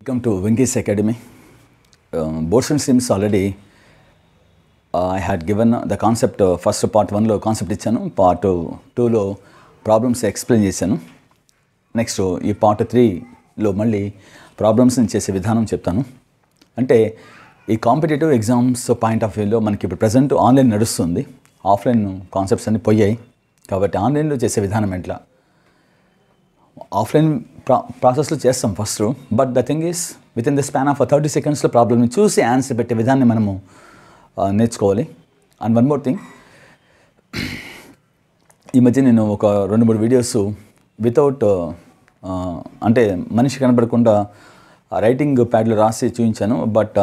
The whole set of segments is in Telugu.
Welcome to Winkies Academy. Boards and Sims already I had given the concept first part 1 లో కాన్సెప్ట్ ఇచ్చాను, part 2 లో ప్రాబ్లమ్స్ ఎక్స్ప్లెయిన్ చేశాను. నెక్స్ట్ ఈ part 3 లో మళ్ళీ ప్రాబ్లమ్స్ని చేసే విధానం చెప్తాను. అంటే ఈ కాంపిటేటివ్ ఎగ్జామ్స్ పాయింట్ ఆఫ్ వ్యూలో మనకి ఇప్పుడు ప్రజెంట్ ఆన్లైన్ నడుస్తుంది, ఆఫ్లైన్ కాన్సెప్ట్స్ అన్నీ పోయాయి. కాబట్టి ఆన్లైన్లో చేసే విధానం ఎట్లా, ఆఫ్లైన్ ప్రాసెస్లో చేస్తాం first, but the thing is with in the span of 30 సెకండ్స్లో ప్రాబ్లమ్ని చూసి ఆన్సర్ పెట్టే విధాన్ని మనము నేర్చుకోవాలి. అండ్ వన్ మోర్ థింగ్, ఈ మధ్య నేను ఒక 2-3 వీడియోస్ వితౌట్ అంటే మనిషి కనబడకుండా రైటింగ్ ప్యాడ్లో రాసి చూపించాను. బట్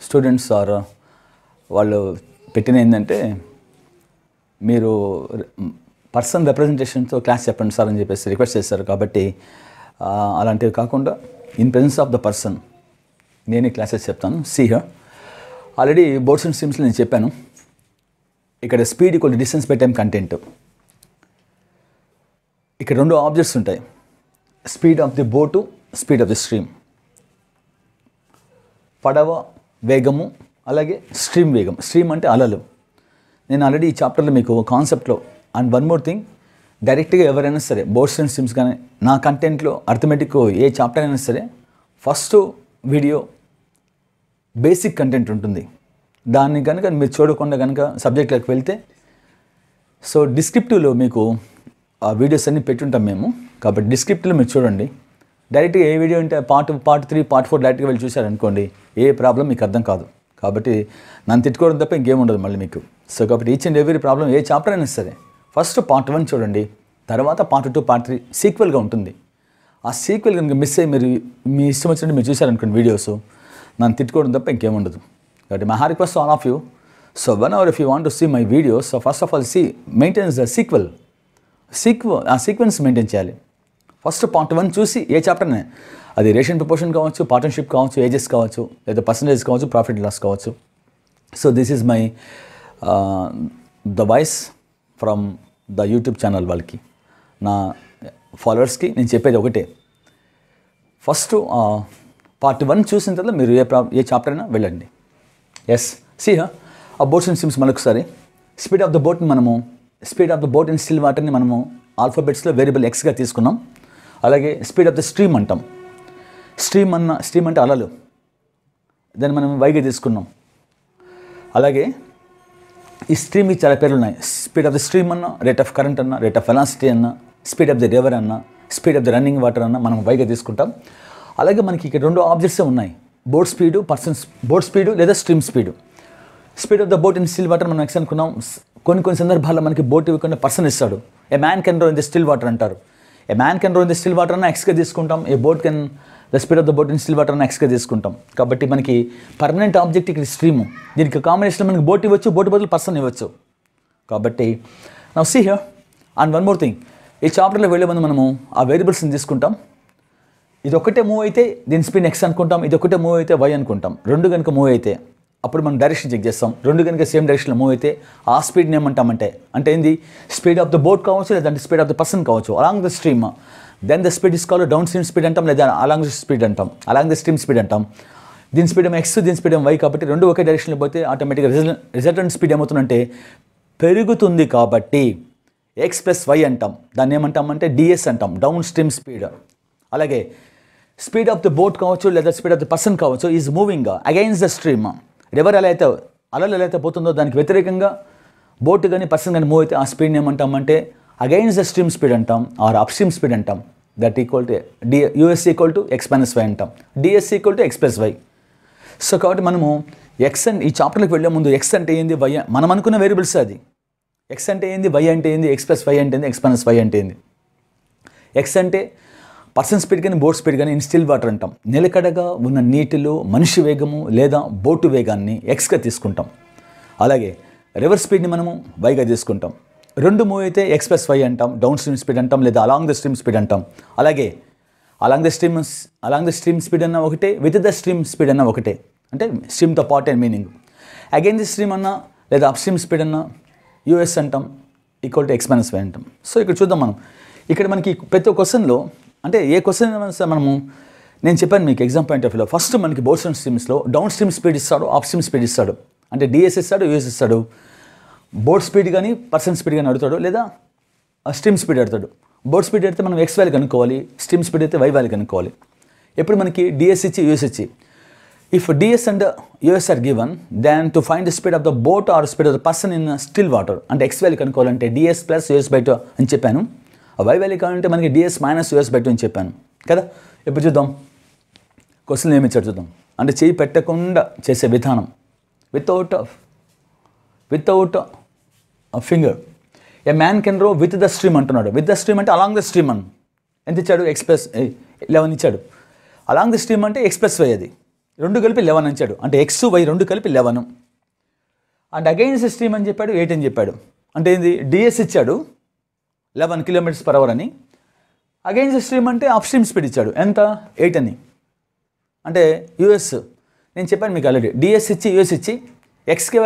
స్టూడెంట్స్ వాళ్ళు పెట్టిన ఏంటంటే, మీరు పర్సన్ రిప్రజెంటేషన్తో క్లాస్ చెప్పండి సార్ అని చెప్పేసి రిక్వెస్ట్ చేస్తారు. కాబట్టి అలాంటివి కాకుండా in presence of the person నేనే క్లాసెస్ చెప్తాను. See here, already boards and సిమ్స్లో నేను చెప్పాను. ఇక్కడ speed equal distance by time content. ఇక్కడ 2 ఆబ్జెక్ట్స్ ఉంటాయి, speed of the boat, speed of the stream. పడవ వేగము, అలాగే స్ట్రీమ్ వేగం. స్ట్రీమ్ అంటే అలలు. నేను ఆల్రెడీ ఈ చాప్టర్లో మీకు కాన్సెప్ట్లో, అండ్ వన్ మోర్ థింగ్, డైరెక్ట్గా ఎవరైనా సరే బోర్డ్స్ అండ్ సిమ్స్ కానీ నా కంటెంట్లో అర్థమెటిక్ ఏ చాప్టర్ అయినా సరే ఫస్ట్ వీడియో బేసిక్ కంటెంట్ ఉంటుంది. దాన్ని కనుక మీరు చూడకుండా కనుక సబ్జెక్ట్లోకి వెళ్తే, సో డిస్క్రిప్టివ్లో మీకు ఆ వీడియోస్ అన్నీ పెట్టుంటాం మేము. కాబట్టి డిస్క్రిప్టివ్లో మీరు చూడండి. డైరెక్ట్గా ఏ వీడియో అంటే part 3, part 4 డైరెక్ట్గా వెళ్ళి చూశారనుకోండి, ఏ ప్రాబ్లం మీకు అర్థం కాదు. కాబట్టి నన్ను తిట్టుకోవడం తప్ప ఇంకేం ఉండదు మళ్ళీ మీకు. సో కాబట్టి each and every problem A chapter అయినా సరే ఫస్ట్ part 1 చూడండి, తర్వాత part 2, part 3 సీక్వెల్గా ఉంటుంది. ఆ సీక్వెల్ కనుక మిస్ అయ్యి మీరు మీ ఇష్టం వచ్చినట్టు మీరు చూశారనుకోండి వీడియోస్, నన్ను తిట్టుకోవడం తప్ప ఇంకేముండదు. కాబట్టి my request all of you, so one hour if you want to see my videos, so first of all maintains the sequel. ఆ సీక్వెన్స్ మెయింటైన్ చేయాలి. ఫస్ట్ part 1 చూసి ఏ చాప్టర్నే, అది రేషన్ ప్రపోర్షన్ కావచ్చు, పార్ట్నర్షిప్ కావచ్చు, ఏజెస్ కావచ్చు, లేదా పర్సంటేజ్ కావచ్చు, ప్రాఫిట్ లాస్ కావచ్చు. So this is my the voice from the YouTube channel వాళ్ళకి, నా ఫాలోవర్స్కి నేను చెప్పేది ఒకటే, ఫస్ట్ part 1 చూసిన తర్వాత మీరు ఏ చాప్టర్ అయినా వెళ్ళండి. ఎస్, సీ ఆ బోట్స్ అండ్ సిమ్స్ మరొకసారి. స్పీడ్ ఆఫ్ ద బోట్ని మనము, speed of the boat in still వాటర్ని మనము ఆల్ఫాబెట్స్లో వేరియబుల్ ఎక్స్గా తీసుకున్నాం. అలాగే స్పీడ్ ఆఫ్ ద స్ట్రీమ్ అంటాం. స్ట్రీమ్ అంటే అలలు, దాన్ని మనం వైగా తీసుకున్నాం. అలాగే ఈ స్ట్రీమ్కి చాలా పేర్లు ఉన్నాయి. స్పీడ్ ఆఫ్ ద స్ట్రీమ్ అన్న, రేట్ ఆఫ్ కరెంట్ అన్న, రేట్ ఆఫ్ వెలాసిటీ అన్న, స్పీడ్ ఆఫ్ ద రివర్ అన్న, speed of the running water అన్న మనం వైగా తీసుకుంటాం. అలాగే మనకి ఇక్కడ 2 ఆబ్జెక్ట్సే ఉన్నాయి, బోట్ స్పీడు, బోట్ స్పీడు లేదా stream speed. Speed of the boat in still water మనం ఎక్స్ అనుకున్నాం. కొన్ని సందర్భాల్లో మనకి బోట్ ఇవ్వకుండా పర్సన్ ఇస్తాడు. A man can row in the still water అంటారు. A man can row in the still water అన్న ఎక్స్గా తీసుకుంటాం. A boat can the speed of the boat in still water అన్న ఎక్స్గా తీసుకుంటాం. కాబట్టి మనకి పర్మనెంట్ ఆబ్జెక్ట్ ఇక్కడ స్ట్రీము. దీనికి కాంబినేషన్లో మనకి బోట్ ఇవ్వచ్చు, బోట్ బదులు పర్సన్ ఇవ్వచ్చు. కాబట్టి now see here, and one more thing, ఈ చాప్టర్లో వెళ్ళే ముందు మనము ఆ వేరియబుల్స్ని తీసుకుంటాం. ఇది ఒకటే మూవ్ అయితే దీని స్పీడ్ ఎక్స్ అనుకుంటాం, ఇది ఒకటే మూవ్ అయితే వై అనుకుంటాం. 2 కనుక మూవ్ అయితే అప్పుడు మనం డైరెక్షన్ చెక్ చేస్తాం. 2 కనుక సేమ్ డైరెక్షన్లో మూవ్ అయితే ఆ స్పీడ్ని ఏమంటామంటే, అంటే ఏంది, స్పీడ్ ఆఫ్ ద బోట్ కావచ్చు, లేదంటే స్పీడ్ ఆఫ్ ద పర్సన్ కావచ్చు, along the stream. Then the speed is called downstream speed అంటాం, లేదా అలాంగ్ ద స్పీడ్ అంటాం, అలాంగ్ ద స్ట్రీమ్ స్పీడ్ అంటాం. దీని స్పీడ్ ఏమో ఎక్స్, దీని స్పీడ్ ఏమో వై. కాబట్టి 2 ఒకే డైరెక్షన్లో పోతే ఆటోమేటిక్గా రిజల్టెంట్ స్పీడ్ ఏమవుతుందంటే పెరుగుతుంది. కాబట్టి ఎక్స్ ప్లస్ వై అంటాం. దాన్ని ఏమంటామంటే డిఎస్ అంటాం, డౌన్ స్ట్రీమ్ స్పీడ్. అలాగే స్పీడ్ ఆఫ్ ద బోట్ కావచ్చు, లేదా స్పీడ్ ఆఫ్ ద పర్సన్ కావచ్చు, is moving against the stream. River ఎలా అయితే అలలు ఎలా అయితే పోతుందో దానికి వ్యతిరేకంగా బోట్ కానీ పర్సన్ కానీ మూవ్ అయితే ఆ స్పీడ్ని ఏమంటామంటే అగైన్స్ ద స్ట్రీమ్ స్పీడ్ అంటాం, ఆర్ అప్ స్ట్రీమ్ స్పీడ్ అంటాం. That equal to US equal to X minus Y అంటాం, DS equal to X plus Y. So కాబట్టి మనము ఎక్స్ అండ్ ఈ చాప్టర్కి వెళ్ళే ముందు ఎక్స్ అంటే ఏంది, వై మనం అనుకున్న వేరియబుల్స్ అది. ఎక్స్ అంటే ఏంది, వై అంటే ఏంది, ఎక్స్ ప్లస్ వై అంటే ఏంది, ఎక్స్ మైనస్ వై అంటే ఏంది. ఎక్స్ అంటే పర్సన్ స్పీడ్ కానీ బోట్ స్పీడ్ కానీ ఇన్ స్టిల్ వాటర్ అంటాం. నిలకడగా ఉన్న నీటిలో మనిషి వేగము లేదా బోటు వేగాన్ని ఎక్స్గా తీసుకుంటాం. అలాగే రివర్ స్పీడ్ని మనము వైగా తీసుకుంటాం. 2 మూవ్ అయితే ఎక్స్ ప్లస్ వై అంటాం, డౌన్ స్ట్రీమ్ స్పీడ్ అంటాం, లేదా అలాంగ్ ద స్ట్రీమ్ స్పీడ్ అంటాం. అలాగే అలాంగ్ ద స్ట్రీమ్ స్పీడ్ అన్న ఒకటే, విత్ ద స్ట్రీమ్ స్పీడ్ అన్న ఒకటే. అంటే స్ట్రీమ్తో part and meaning. Again the stream అన్న లేదా అప్ స్ట్రీమ్ స్పీడ్ అన్న యూఎస్ అంటాం, equal to X minus Y అంటాం. సో ఇక్కడ చూద్దాం మనం. ఇక్కడ మనకి ప్రతి క్వశ్చన్లో, అంటే ఏ క్వశ్చన్ మనము నేను చెప్పాను మీకు ఎగ్జామ్ పాయింట్ ఆఫ్ వ్యూలో ఫస్ట్ మనకి బోర్డ్స్ అండ్ స్ట్రీమ్స్లో డౌన్ స్ట్రీమ్ స్పీడ్ ఇస్తాడు, అప్ స్ట్రీమ్ స్పీడ్ ఇస్తాడు. అంటే డిఎస్ ఇస్తాడు, యూఎస్ ఇస్తాడు. బోర్డ్ స్పీడ్ కానీ పర్సన్ స్పీడ్ కానీ అడుగుతాడు, లేదా స్ట్రీమ్ స్పీడ్ అడుగుతాడు. బోర్డ్ స్పీడ్ అయితే మనం ఎక్స్ వాల్యూ కనుక్కోవాలి, స్ట్రీమ్ స్పీడ్ అయితే వై వాల్యూ కనుక్కోవాలి. ఎప్పుడు మనకి డిఎస్ ఇచ్చి యూఎస్ ఇచ్చి, if DS and US are given then to find the speed of the boat are speed of the person in still water, అంటే ఎక్స్ వాల్యూ కనుక్కోవాలంటే డిఎస్ ప్లస్ యూఎస్ బై 2 అని చెప్పాను. వై వాల్యూ కావాలంటే మనకి డిఎస్ మైనస్ యూఎస్ బై 2 అని చెప్పాను కదా. ఇప్పుడు చూద్దాం క్వశ్చన్ ఏమి ఇచ్చాడు చూద్దాం. అంటే చేయి పెట్టకుండా చేసే విధానం, without finger. A man can రో విత్ ద స్ట్రీమ్ అంటున్నాడు. విత్ ద స్ట్రీమ్ అంటే అలాంగ్ ద స్ట్రీమ్ అని ఎంత ఇచ్చాడు, ఎక్స్ప్రెస్ 11 ఇచ్చాడు. అలాంగ్ ద స్ట్రీమ్ అంటే ఎక్స్ప్రెస్ వై, అది రెండు కలిపి 11 ఇచ్చాడు. అంటే ఎక్స్ వై రెండు కలిపి 11. అండ్ అగైన్స్ స్ట్రీమ్ అని చెప్పాడు, 8 అని చెప్పాడు. అంటే ఏంది, డిఎస్ ఇచ్చాడు 11 km/h అని, అగైన్స్ స్ట్రీమ్ అంటే అప్ స్ట్రీమ్ స్పీడ్ ఇచ్చాడు ఎంత, 8 అని. అంటే యూఎస్ నేను చెప్పాను మీకు ఆల్రెడీ, డిఎస్ ఇచ్చి యూఎస్ ఇచ్చి ఎక్స్కి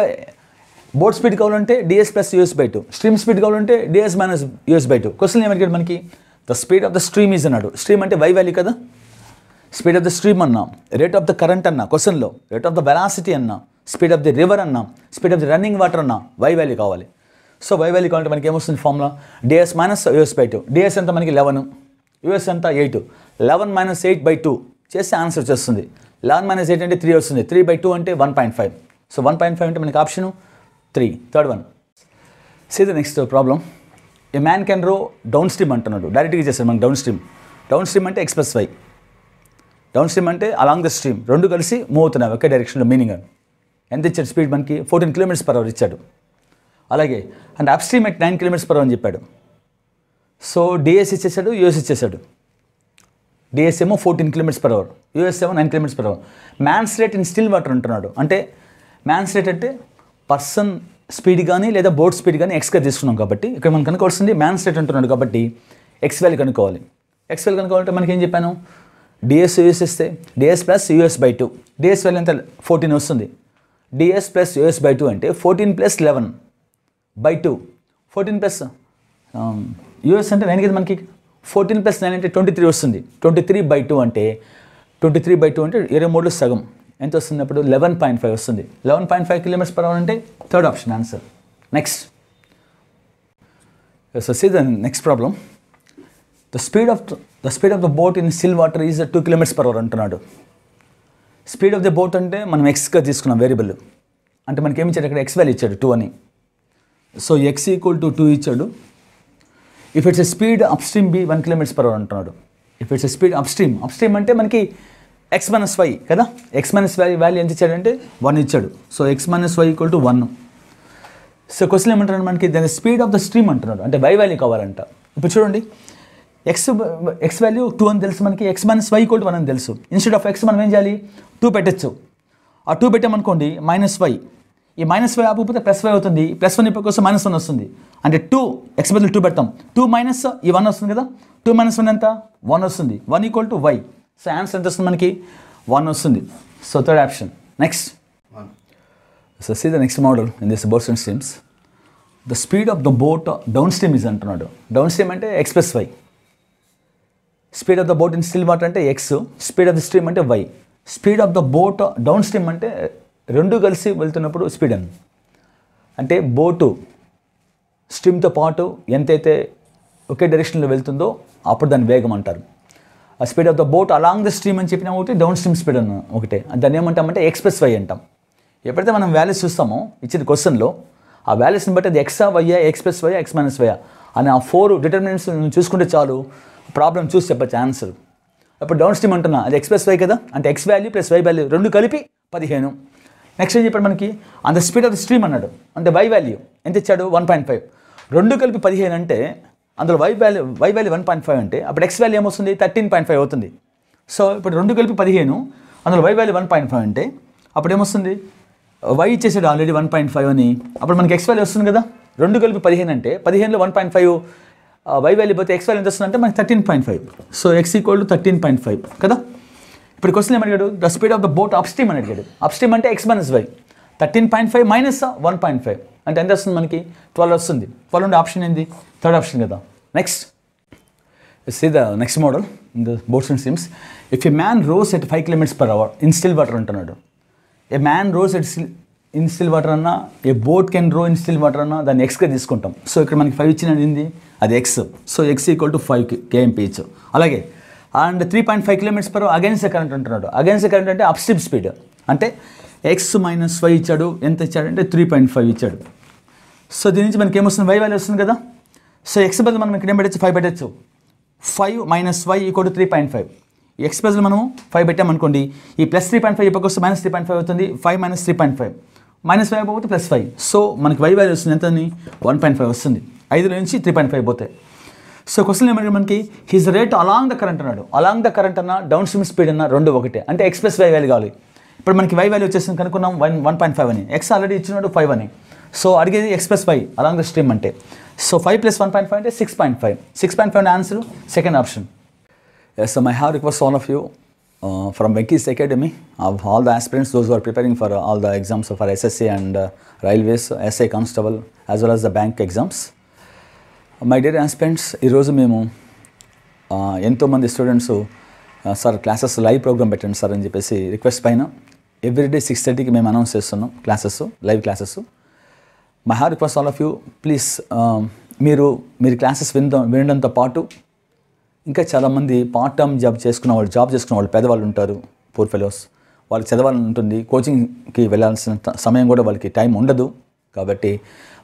బోర్డ్ స్పీడ్ కావాలంటే DS plus US by 2, stream speed కావాలంటే DS minus US by 2. Question ఏమడిగాడు మనకి, the speed of the stream is అన్నాడు. స్ట్రీమ్ అంటే వై వాల్యూ కదా, స్పీడ్ ఆఫ్ ద స్ట్రీమ్ అన్నా, రేట్ ఆఫ్ ద కరెంట్ అన్నా, క్వశ్చన్లో రేట్ ఆఫ్ ద వెలాసిటీ అన్నా, స్పీడ్ ఆఫ్ ది రివర్ అన్నా, speed of the running water అన్నా, వై వాల్యూ కావాలి. సో వై వాల్యూ కావాలంటే మనకి ఏమొస్తుంది ఫార్ములా, DS minus US by 2. DS ఎంత మనకి 11, యూఎస్ ఎంత 8, 11 మైనస్ 8 బై 2 చేస్తే ఆన్సర్ వచ్చేస్తుంది. 11 మైనస్ 8 అంటే 3 వస్తుంది, 3 బై 2 అంటే 1.5. సో 1.5 అంటే మనకి option 3, third one. See the next problem. A man can row downstream అంటున్నాడు, డైరెక్ట్గా చేస్తాడు మనకి డౌన్ స్ట్రీమ్. డౌన్ స్ట్రీమ్ అంటే ఎక్స్ప్రెస్ వై, డౌన్ స్ట్రీమ్ అంటే అలాంగ్ ద స్ట్రీమ్, రెండు కలిసి మూవ్ అవుతున్నాయి ఒకే డైరెక్షన్లో. మీనింగ్ ఎంత ఇచ్చాడు, స్పీడ్ మనకి 14 km/h ఇచ్చాడు. అలాగే and up stream at 9 km/h అని చెప్పాడు. సో డిఎస్ ఇచ్చేసాడు, యూఎస్ ఇచ్చేసాడు. డిఎస్ ఏమో 14 km/h, యూఎస్ ఏమో 9 km/h. Man's rate in still water అంటున్నాడు. అంటే మ్యాన్స్ రేట్ అంటే పర్సన్ స్పీడ్ కానీ లేదా బోట్ స్పీడ్ కానీ ఎక్స్గా తీసుకున్నాం కాబట్టి ఇక్కడ మనం కనుక్కోవాల్సింది మ్యాన్స్ రేట్ అంటున్నాడు కాబట్టి ఎక్స్ వాల్యూ కనుక్కోవాలి. ఎక్స్ వాల్యూ కనుక్కోవాలంటే మనకి ఏం చెప్పాను, డిఎస్ యూఎస్ ఇస్తే DS plus US by 2, DS value ఎంత 14 వస్తుంది. డిఎస్ ప్లస్ యూఎస్ బై 2 అంటే 14 + 11 బై 2, 14 ప్లస్ యూఎస్ అంటే 9 కదా మనకి, 14 + 9 అంటే 23 వస్తుంది. 23 బై 2 అంటే 23 బై 2 అంటే 23లో సగం ఎంత వస్తుంది, అప్పుడు 11.5 వస్తుంది. 11.5 km/h అంటే third option answer. Next, so see the next problem. The speed of the boat in still water is 2 km/h అంటున్నాడు. స్పీడ్ ఆఫ్ ద బోట్ అంటే మనం ఎక్స్గా తీసుకున్నాం వేరియబుల్. అంటే మనకి ఏమి ఇచ్చాడు, ఇక్కడ ఎక్స్ వాల్యూ ఇచ్చాడు 2 అని. సో ఎక్స్ ఈక్వల్ టు 2 ఇచ్చాడు. If its a speed upstream be 1 km/h అంటున్నాడు. If its a speed upstream అంటే మనకి ఎక్స్ మైనస్ వై కదా, ఎక్స్ మైనస్ వై వాల్యూ ఎంత ఇచ్చాడంటే 1 ఇచ్చాడు. So x minus y equal to 1. So question ఏమంటున్నాడు మనకి, దాని స్పీడ్ ఆఫ్ ద స్ట్రీమ్ అంటున్నాడు. అంటే వై వాల్యూ కావాలంట. ఇప్పుడు చూడండి, ఎక్స్ వాల్యూ 2 అని తెలుసు మనకి, x minus y equal to 1 అని తెలుసు. ఇన్స్టెడ్ ఆఫ్ ఎక్స్ మనం ఏం చేయాలి, 2 పెట్టచ్చు. ఆ 2 పెట్టామనుకోండి మైనస్ వై, ఈ మైనస్ వై ఆపకపోతే ప్లస్ వై అవుతుంది. +1 ఇప్పుడు -1 వస్తుంది. అంటే 2 ఎక్స్ బదులు 2 పెడతాం, 2 మైనస్ ఈ 1 వస్తుంది కదా, 2 - 1 ఎంత 1 వస్తుంది. 1 equal to Y. So answer ఎంత వస్తుంది మనకి, 1 వస్తుంది. So third option. Next, so see the next model in this boats and streams. The speed of the boat downstream is అంటున్నాడు. డౌన్ స్ట్రీమ్ అంటే X plus Y. Speed of the boat in still water అంటే X, speed of the stream అంటే Y. Speed of the boat downstream అంటే రెండు కలిసి వెళ్తున్నప్పుడు స్పీడ్ అని. అంటే బోటు స్ట్రీమ్తో పాటు ఎంతైతే ఒకే డైరెక్షన్లో వెళ్తుందో అప్పుడు దాని వేగం అంటారు. ఆ speed of the boat along the stream అని చెప్పినా ఒకటి, డౌన్ స్ట్రీమ్ స్పీడ్ అన్న ఒకటే. దాన్ని ఏమంటామంటే ఎక్స్ ప్లస్ వై అంటాం. ఎప్పుడైతే మనం వాల్యూస్ చూస్తామో ఇచ్చిన క్వశ్చన్లో ఆ వాల్యూస్ని బట్టి అది ఎక్సా వైయా, ఎక్స్ ప్లస్ వైయా, ఎక్స్ మైనస్ వైయా అని ఆ 4 డిటర్మినెంట్స్ చూసుకుంటే చాలు, ప్రాబ్లం చూసి చెప్పచ్చు ఆన్సర్. అప్పుడు డౌన్ స్ట్రీమ్ అంటున్నా అది ఎక్స్ ప్లస్ వై కదా, అంటే X value plus y value రెండు కలిపి 15. నెక్స్ట్ ఏం చెప్పాడు మనకి, అంత స్పీడ్ ఆఫ్ ద స్ట్రీమ్ అన్నాడు. అంటే వై వాల్యూ ఎంత ఇచ్చాడు 1.5, రెండు కలిపి 15 అంటే అందులో వై వాల్యూ 1.5 అంటే అప్పుడు ఎక్స్ వాల్యూ ఏమొస్తుంది 13.5 అవుతుంది. సో ఇప్పుడు రెండు కలిపి 15, అందులో వై వాల్యూ 1.5 అంటే అప్పుడు ఏమొస్తుంది, వై ఇచ్చేసాడు ఆల్రెడీ 1.5 అని, అప్పుడు మనకి ఎక్స్ వాల్యూ వస్తుంది కదా. రెండు కలిపి 15 అంటే 15లో 1.5 వై వాల్యూ పోతే ఎక్స్ వాల్యూ ఎంత వస్తుంది అంటే మనకి 13.5. సో ఎక్స్ ఈక్వల్ టు 13.5 కదా. ఇప్పుడు క్వశ్చన్ ఏమడిగాడు, the speed of the boat upstream అని అడిగాడు. అప్ స్ట్రీమ్ అంటే ఎక్స్ మైనస్ వై, 13.5 మైనస్ 1.5 అంటే ఎంత వస్తుంది మనకి 12 వస్తుంది. 12 ఉండే ఆప్షన్ ఏంది, థర్డ్ ఆప్షన్ కదా. Next see the next model. In the boats and streams. If a man rows at 5 km/h in still water అంటున్నాడు. A man rows at in still water అన్నా, a boat can row in still water అన్నా దాన్ని ఎక్స్గా తీసుకుంటాం. సో ఇక్కడ మనకి 5 ఇచ్చినది ఏంది, అది X. So X equal to 5 kmph. అలాగే and 3.5 km/h against the current అంటున్నాడు. అగైన్స్ ద కరెంట్ అంటే అప్ స్ట్రీమ్ స్పీడ్. అంటే ఎక్స్ మైనస్ 5 ఇచ్చాడు, ఎంత ఇచ్చాడంటే 3.5 ఇచ్చాడు. సో దీని నుంచి మనకి ఏమొస్తుంది, y వాల్యూ వస్తుంది కదా. సో ఎక్స్ బదులు మనం ఇక్కడ ఏం పెట్టచ్చు, 5 పెట్టచ్చు. 5 minus y equal to 3.5. X బదులు మనం 5 పెట్టామనుకోండి, ఈ ప్లస్ 3.5 ఇప్పటికొస్తే మైనస్ 3.5 అవుతుంది. 5 మైనస్ 3.5 మైనస్ 5 పోతే ప్లస్ 5. సో మనకి y వాల్యూ వస్తుంది ఎంత, 1.5 వస్తుంది. 5 నుంచి 3.5 పోతాయి. సో క్వశ్చన్ ఏమంటే మనకి his rate along the current అన్నాడు. అలాంగ్ ద కరెంట్ అన్న డౌన్ స్ట్రీమ్ స్పీడ్ అన్న రెండు ఒకటే. అంటే ఎక్స్ ప్లస్ వై వాల్యూ కావాలి. ఇప్పుడు మనకి y వాల్యూ వచ్చేసింది కనుక్కున్నాం 1.5 అని, ఎక్స్ ఆల్రెడీ ఇచ్చినాడు 5 అని. సో అడిగేది x plus y along the stream అంటే. సో 5 + 1.5 అంటే 6.5. 6.5 answer second option. Yes, so my hard request all of you from Venky's Academy, of all the aspirants, those who are preparing for all the exams for SSC and Railways, SI Constable, as well as the bank exams. My dear aspirants, ఈరోజు మేము ఎంతోమంది students sir classes live programme పెట్టండి సార్ అని చెప్పేసి రిక్వెస్ట్ పైన ఎవ్రీడే 6:30కి మేము అనౌన్స్ చేస్తున్నాం classes, live classes. My heart request all of you, please మీరు క్లాసెస్ వినడంతో పాటు ఇంకా చాలామంది పార్ట్ టైం జాబ్ చేసుకున్న వాళ్ళు పేదవాళ్ళు ఉంటారు, పూర్ ఫెలోస్. వాళ్ళకి చదవాలని ఉంటుంది, కోచింగ్కి వెళ్ళాల్సిన సమయం కూడా వాళ్ళకి టైం ఉండదు. కాబట్టి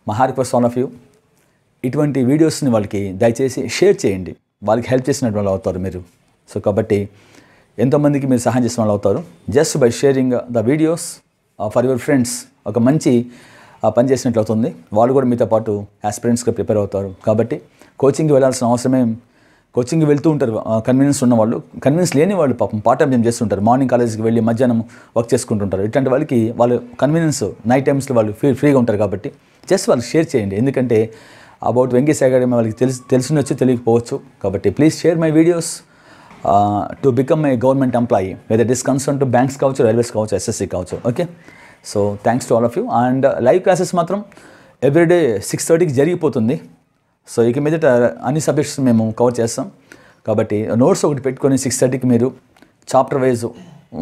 my heart request all of you, ఇటువంటి వీడియోస్ని వాళ్ళకి దయచేసి షేర్ చేయండి. వాళ్ళకి హెల్ప్ చేసినట్టు వాళ్ళు అవుతారు మీరు. సో కాబట్టి ఎంతోమందికి మీరు సహాయం చేసిన వాళ్ళు అవుతారు. Just by sharing the videos for your friends ఒక మంచి పని చేసినట్లు అవుతుంది. వాళ్ళు కూడా మీతో పాటు ఆస్పిరెంట్స్గా ప్రిపేర్ అవుతారు. కాబట్టి కోచింగ్కి వెళ్ళాల్సిన అవసరమే, కోచింగ్కి వెళ్తూ ఉంటారు కన్వీనియన్స్ ఉన్నవాళ్ళు, కన్వీనియన్స్ లేని వాళ్ళు పాపం పార్ట్ టైం చేస్తుంటారు. మార్నింగ్ కాలేజ్కి వెళ్ళి మధ్యాహ్నం వర్క్ చేసుకుంటుంటారు. ఇట్లాంటి వాళ్ళకి వాళ్ళు కన్వీనియన్స్ నైట్ టైమ్స్లో వాళ్ళు ఫ్రీగా ఉంటారు. కాబట్టి జస్ట్ వాళ్ళు షేర్ చేయండి. ఎందుకంటే అబౌట్ వెంకీస్ అకాడమీ వాళ్ళకి తెలిసినొచ్చు తెలియకపోవచ్చు. కాబట్టి please share my videos to become a government employee, whether it is concern to banks కావచ్చు, రైల్వేస్ కావచ్చు, ఎస్ఎస్సి కావచ్చు. Okay, so thanks to all of you. And live classes మాత్రం ఎవ్రీడే 6:30కి జరిగిపోతుంది. సో ఇక మీదట అన్ని సబ్జెక్ట్స్ మేము కవర్ చేస్తాం. కాబట్టి నోట్స్ ఒకటి పెట్టుకొని 6:30కి మీరు చాప్టర్ వైజ్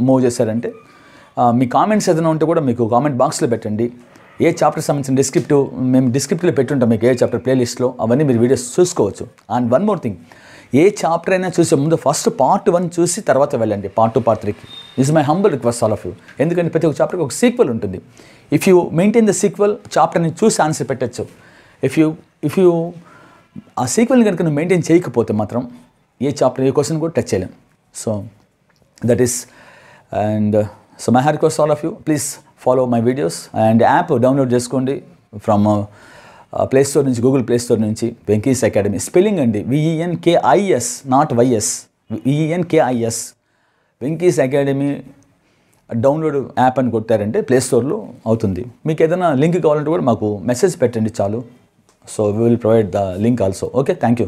మూవ్ చేశారంటే మీ కామెంట్స్ ఏదైనా ఉంటే కూడా మీకు కామెంట్ బాక్స్లో పెట్టండి. ఏ చాప్టర్ సంబంధించిన మేము డిస్క్రిప్టివ్లో పెట్టుంటాం మీకు, ఏ చాప్టర్ ప్లేలిస్ట్లో అవన్నీ మీరు వీడియోస్ చూసుకోవచ్చు. అండ్ వన్ మోర్ థింగ్, ఏ చాప్టర్ అయినా చూసే ముందు ఫస్ట్ పార్ట్ 1 చూసి తర్వాత వెళ్ళండి పార్ట్ 2, పార్ట్ 3కి. This my humble request all of you. ఎందుకంటే ప్రతి ఒక్క చాప్టర్కి ఒక సీక్వెల్ ఉంటుంది. If you maintain the sequel, చాప్టర్ని చూసి ఆన్సర్ పెట్టచ్చు. ఇఫ్ యూ ఆ సీక్వెల్ని కనుక నువ్వు మెయింటైన్ చేయకపోతే మాత్రం ఏ చాప్టర్, ఏ క్వశ్చన్ కూడా టచ్ చేయలేం. So that is and so my heart request all of you, please follow my videos. And app download చేసుకోండి ఫ్రమ్ ప్లే స్టోర్ నుంచి, గూగుల్ ప్లే స్టోర్ నుంచి. వెంకీస్ అకాడమీ స్పెల్లింగ్ అండి, VENKIS, not YS, VENKIS. Venky's academy download app అని కొట్టారంటే ప్లే స్టోర్లో అవుతుంది. మీకు ఏదైనా లింక్ కావాలంటే కూడా మాకు మెసేజ్ పెట్టండి చాలు. So we will provide the link also. Okay, thank you.